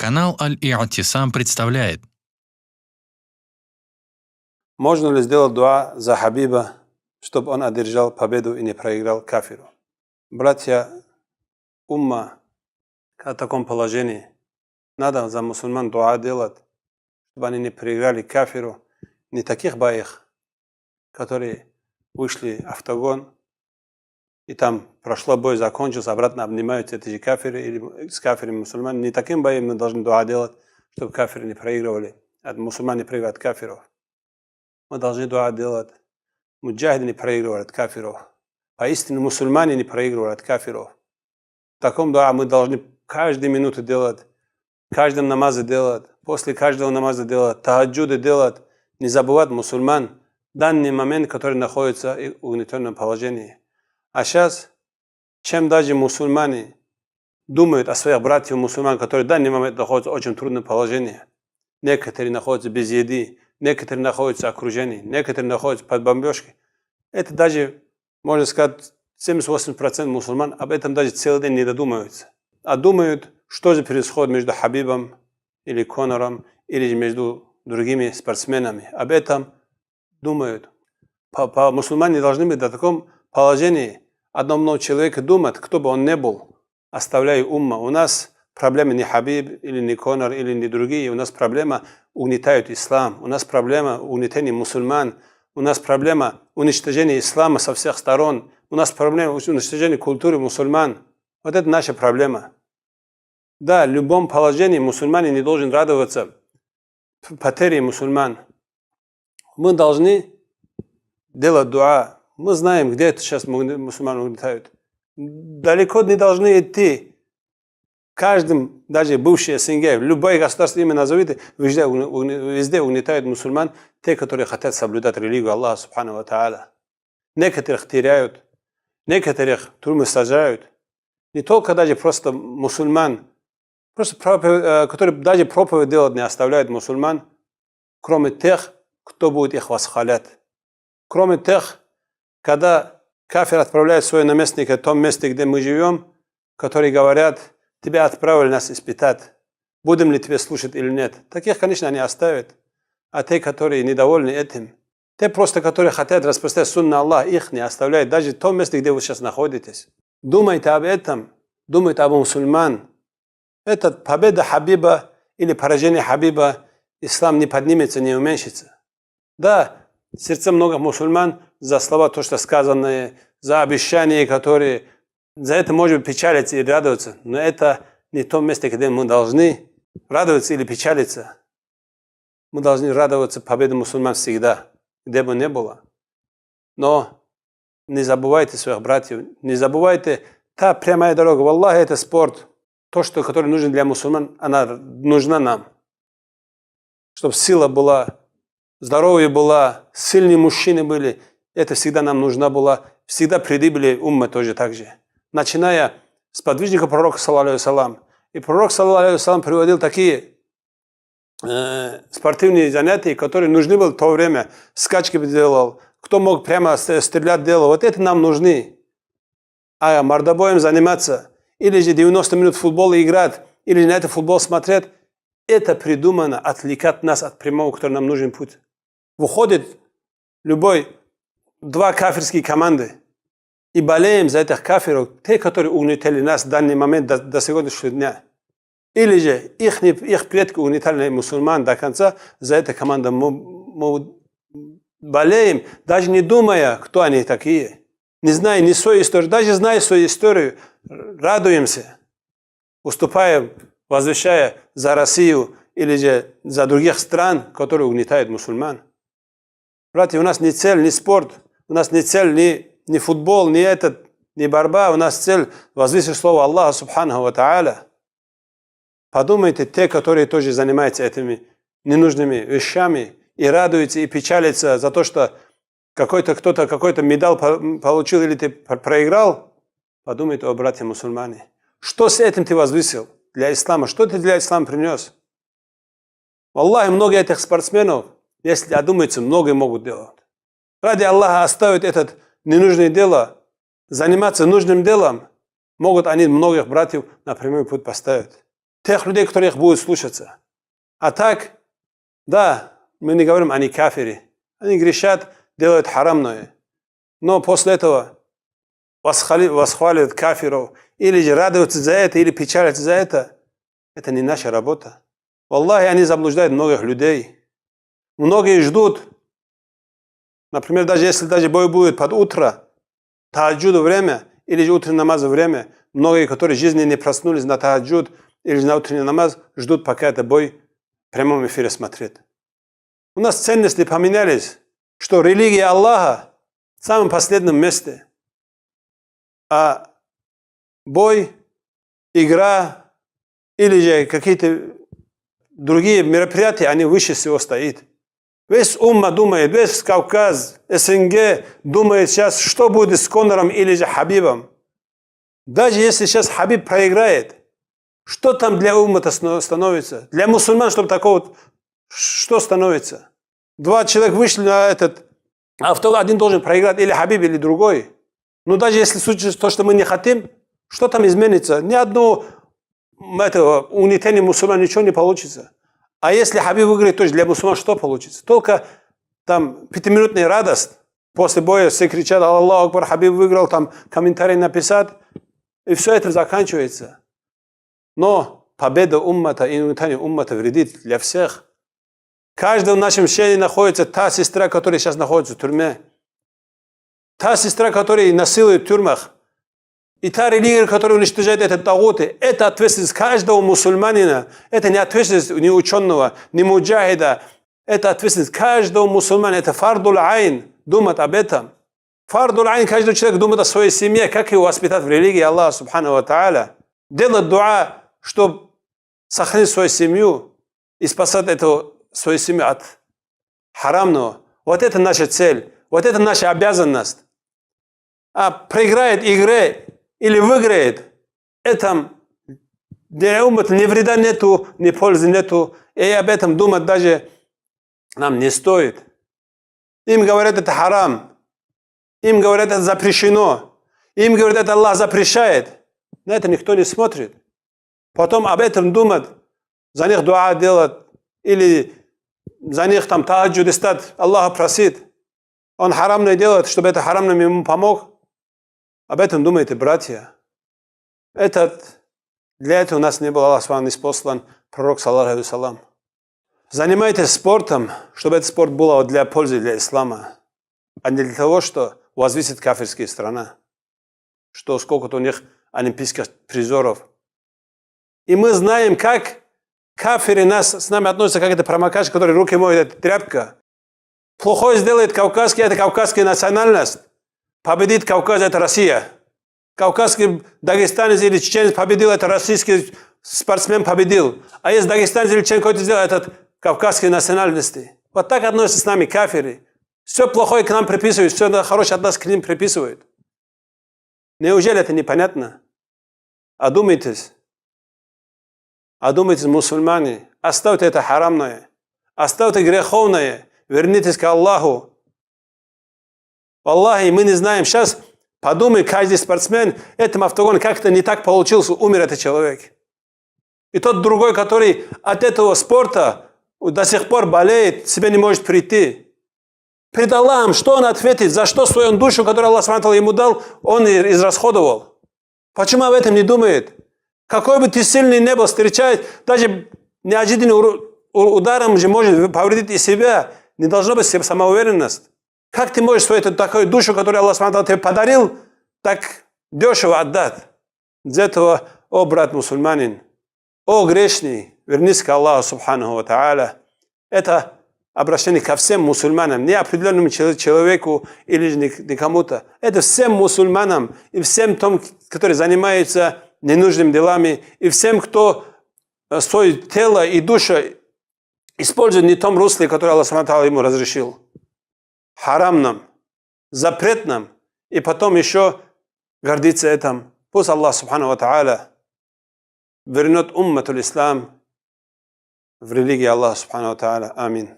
Канал Аль-И'тисам представляет. Можно ли сделать дуа за Хабиба, чтобы он одержал победу и не проиграл кафиру? Братья, умма в таком положении. Надо за мусульман дуа делать, чтобы они не проиграли кафиру. Не таких боях, которые вышли в октагон, и там прошло бой, закончился, обратно обнимаются эти же кафиры или с кафирами мусульмане. Не таким боем мы должны дуа делать, чтобы кафиры не проигрывали, а мусульмане проигрывают кафиров. Мы должны дуа делать. Муджахиды не проигрывают от кафиров. Поистине мусульмане не проигрывают от кафиров. В таком дуа мы должны каждую минуту делать, в каждом намазе делать, после каждого намаза делать, тахаджуды делать, не забывать мусульман в данный момент, который находится в угнетенном положении. А сейчас, чем даже мусульмане думают о своих братьях мусульман, которые в данный момент находятся в очень трудном положении. Некоторые находятся без еды, некоторые находятся в окружении, некоторые находятся под бомбежкой. Это даже, можно сказать, 78% мусульман об этом даже целый день не додумываются. А думают, что же происходит между Хабибом или Конором, или между другими спортсменами. Об этом думают. Мусульмане должны быть в таком положении. Одному человеку думать, кто бы он ни был, оставляя умма. У нас проблема не Хабиб, или не Конор, или не другие. У нас проблема угнетают ислам. У нас проблема угнетения мусульман. У нас проблема уничтожения ислама со всех сторон. У нас проблема уничтожения культуры мусульман. Вот это наша проблема. Да, в любом положении мусульмане не должен радоваться потере мусульман. Мы должны делать дуа. Мы знаем, где это сейчас мусульмане угнетают. Далеко не должны идти. Каждым, даже бывшие СНГ, любое государство имя назовите, везде угнетают мусульман, те, которые хотят соблюдать религию Аллаха Субхану ва Тааля. Некоторых теряют, некоторых тюрьмы сажают. Не только даже просто мусульман, которые даже проповедь делать не оставляют мусульман, кроме тех, кто будет их восхвалять. Кроме тех, когда кафир отправляет своего наместника в том месте, где мы живем, которые говорят: тебя отправили нас испытать, будем ли тебя слушать или нет. Таких, конечно, они оставят. А те, которые недовольны этим, те просто, которые хотят распространять сунна Аллаха, их не оставляют, даже в том месте, где вы сейчас находитесь. Думайте об этом, думайте об мусульман. Это победа Хабиба или поражение Хабиба, ислам не поднимется, не уменьшится. Да, в сердце многих мусульман за слова, то, что сказанное, за обещания, которые, за это может печалиться и радоваться. Но это не то место, где мы должны радоваться или печалиться. Мы должны радоваться победе мусульман всегда, где бы ни было. Но не забывайте своих братьев, не забывайте, та прямая дорога, Аллах, это спорт. То, который нужно для мусульман, она нужна нам. Чтобы сила была, здоровье было, сильные мужчины были, это всегда нам нужно было. Всегда придыбили умма тоже так же. Начиная с подвижника пророка, саллаллаху алейхи вассалям. И пророк, саллаллаху алейхи вассалям, приводил такие спортивные занятия, которые нужны были в то время. Скачки делал, кто мог прямо стрелять делал. Вот это нам нужны. А мордобоем заниматься, или же 90 минут футбола играть, или на это футбол смотреть, это придумано отвлекать нас от прямого, который нам нужен путь. Выходит два кафирские команды, и болеем за этих кафиров, те, которые угнетали нас в данный момент до сегодняшнего дня. Или же их предки угнетали мусульман до конца, за эту команду мы болеем, даже не думая, кто они такие. Не зная ни свою историю, даже зная свою историю, радуемся, уступаем, возвещая за Россию или же за других стран, которые угнетают мусульман. Братья, у нас не цель, не спорт, у нас не цель, не футбол, не борьба, у нас цель возвысить слово Аллаха Субханаху ва Тааля. Подумайте, те, которые тоже занимаются этими ненужными вещами и радуются, и печалятся за то, что кто-то какой-то медаль получил или ты проиграл, подумайте о братьях мусульмане. Что с этим ты возвысил для ислама? Что ты для ислама принес? Аллах, много этих спортсменов, если одумаются, многое могут делать. Ради Аллаха оставить это ненужное дело, заниматься нужным делом, могут они многих братьев на прямой путь поставить. тех людей, которые их будут слушаться. А так, да, мы не говорим, они кафири. Они грешат, делают харамное. Но после этого восхваливают кафиров, или же радуются за это, или печалятся за это. Это не наша работа. Аллахи, они заблуждают многих людей. Многие ждут, например, даже если бой будет под утро, таджуду время, или же утренний намаз время, многие, которые в жизни не проснулись на таджуд, или же на утренний намаз, ждут, пока это бой в прямом эфире смотрят. У нас ценности поменялись, что религия Аллаха в самом последнем месте, а бой, игра или же какие-то другие мероприятия, они выше всего стоят. Весь умма думает, весь Кавказ, СНГ думает сейчас, что будет с Конором или же Хабибом. Даже если сейчас Хабиб проиграет, что там для умма-то становится? Для мусульман, чтобы такого, что становится? 2 человека вышли на этот, а один должен проиграть, или Хабиб, или другой. Но даже если случится то, что мы не хотим, что там изменится? Ни одно угнетение мусульман, ничего не получится. А если Хабиб выиграет, то для мусульман что получится? Только там 5-минутная радость. После боя все кричат: Аллаху Акбар, Хабиб выиграл, там комментарий написать. И все это заканчивается. Но победа уммата и угнетение уммата вредит для всех. Каждый в нашем члене находится та сестра, которая сейчас находится в тюрьме. Та сестра, которая насилует в тюрьмах. И та религия, которая уничтожает этот тагуты, это ответственность каждого мусульманина. Это не ответственность ни ученого, ни муджахида. Это ответственность каждого мусульмана. Это фардул айн. Думать об этом. Фардул айн, каждый человек думает о своей семье, как его воспитать в религии Аллаха Субхану ва Тааля. Делать дуа, чтобы сохранить свою семью и спасать свою семью от харамного. Вот это наша цель. Вот это наша обязанность. А проиграет игре или выиграет, это для уммата ни вреда нету, ни пользы нету. И об этом думать даже нам не стоит. Им говорят, это харам. Им говорят, это запрещено. Им говорят, это Аллах запрещает. На это никто не смотрит. Потом об этом думать, за них дуа делать, или за них там таджуд стать, Аллаха просит. Он харамное делает, чтобы это харамным ему помог. Об этом думайте, братья. Для этого у нас не был Аллах с вами неспослан пророк, саллаллаху алейхи вассалам. Занимайтесь спортом, чтобы этот спорт был для пользы для ислама, а не для того, что возвысит кафирские страны, что сколько-то у них олимпийских призеров. И мы знаем, как кафиры с нами относятся, как это промокач, который руки моет, это тряпка. Плохое сделает кавказский, это кавказская национальность. Победит Кавказ, это Россия. Кавказский дагестанец или чеченец победил, это российский спортсмен победил. А если дагестанец или чеченец какой-то сделал, это кавказские национальности. Вот так относятся с нами кафиры. Все плохое к нам приписывают, все хорошее от нас к ним приписывают. Неужели это непонятно? Одумайтесь, мусульмане. Оставьте это харамное. Оставьте греховное. Вернитесь к Аллаху. Аллахи, мы не знаем. Сейчас подумай, каждый спортсмен, этом автогоне как-то не так получился, умер этот человек. И тот другой, который от этого спорта до сих пор болеет, себе не может прийти. Пред Аллахом, что он ответит, за что свою душу, которую Аллах Субхану ему дал, он израсходовал. Почему об этом не думает? Какой бы ты сильный не был, встречает, даже неожиданным ударом же может повредить и себя. Не должна быть самоуверенность. Как ты можешь свою такую душу, которую Аллах Субхану тебе подарил, так дешево отдать? Из-за этого, о брат мусульманин, о грешный, вернись к Аллаху Субхану ва Тааля. Это обращение ко всем мусульманам, не определенному человеку или не кому-то. Это всем мусульманам и всем тем, которые занимаются ненужными делами, и всем, кто свое тело и душу использует не в том русле, которое Аллах Субхану ему разрешил. Харамном, запретном, и потом еще гордиться этим. Пусть Аллах Субхану ва Тааля вернет уммату ислам в религии Аллаха Субхану ва Тааля. Амин.